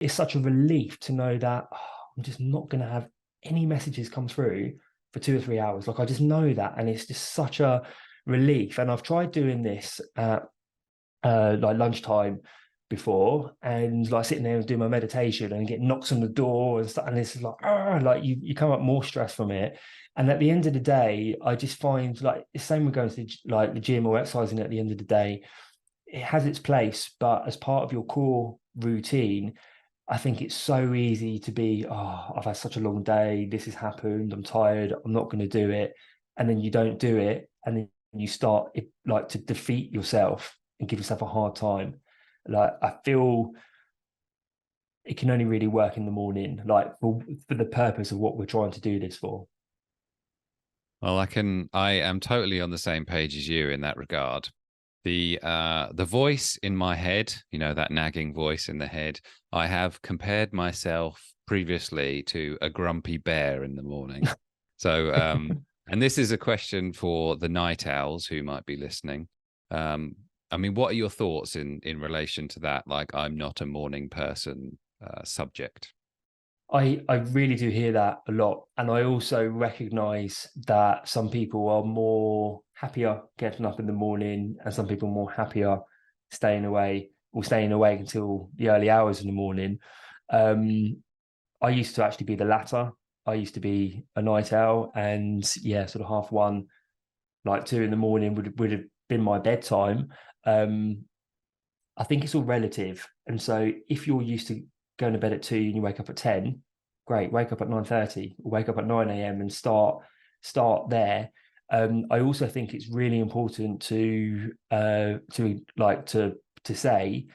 it's such a relief to know that I'm just not going to have any messages come through for 2 or 3 hours. Like I just know that, and it's just such a relief. And I've tried doing this at like lunchtime before, and like sitting there and doing my meditation and get knocks on the door and stuff, and it's like you come up more stressed from it. And at the end of the day, I just find like the same with going to like the gym or exercising. At the end of the day, it has its place, but as part of your core routine, I think it's so easy to be, oh, I've had such a long day. This has happened. I'm tired. I'm not going to do it. And then you don't do it. And then you start like to defeat yourself and give yourself a hard time. Like I feel it can only really work in the morning, like for the purpose of what we're trying to do this for. Well, I am totally on the same page as you in that regard. The voice in my head, that nagging voice in the head, I have compared myself previously to a grumpy bear in the morning. So and this is a question for the night owls who might be listening. I mean, what are your thoughts in relation to that? Like, I'm not a morning person subject. I really do hear that a lot. And I also recognize that some people are more happier getting up in the morning and some people are more happier staying awake until the early hours in the morning. Um, I used to actually be the latter. I used to be a night owl, and yeah, sort of half one, like 2 in the morning would have been my bedtime. Um, I think it's all relative. And so if you're used to going to bed at 2 and you wake up at 10, great, wake up at 9:30, wake up at 9 a.m. and start there. I also think it's really important to say,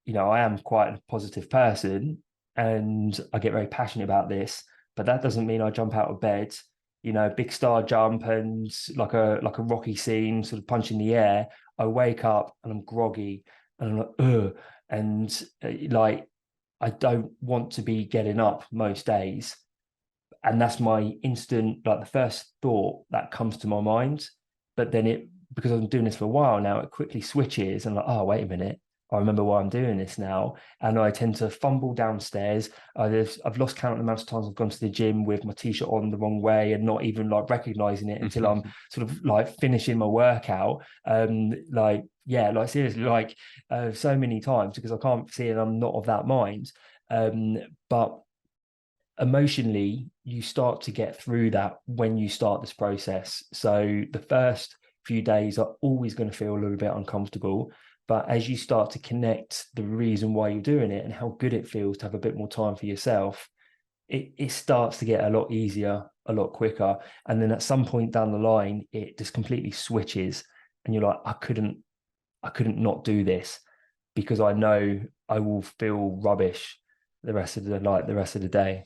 I am quite a positive person and I get very passionate about this, but that doesn't mean I jump out of bed, big star jump and like a Rocky scene, sort of punch in the air. I wake up and I'm groggy and I'm like, ugh. And like, I don't want to be getting up most days. And that's my instant, like the first thought that comes to my mind. But then because I'm doing this for a while now, it quickly switches and like, oh, wait a minute. I remember why I'm doing this now. And I tend to fumble downstairs. I've lost count of the amount of times I've gone to the gym with my t-shirt on the wrong way and not even like recognizing it until I'm sort of like finishing my workout. Like seriously, like so many times because I can't see it. I'm not of that mind. But emotionally, you start to get through that when you start this process. So the first few days are always going to feel a little bit uncomfortable. But as you start to connect the reason why you're doing it and how good it feels to have a bit more time for yourself, it starts to get a lot easier, a lot quicker. And then at some point down the line, it just completely switches. And you're like, I couldn't not do this because I know I will feel rubbish the rest of the night, the rest of the day.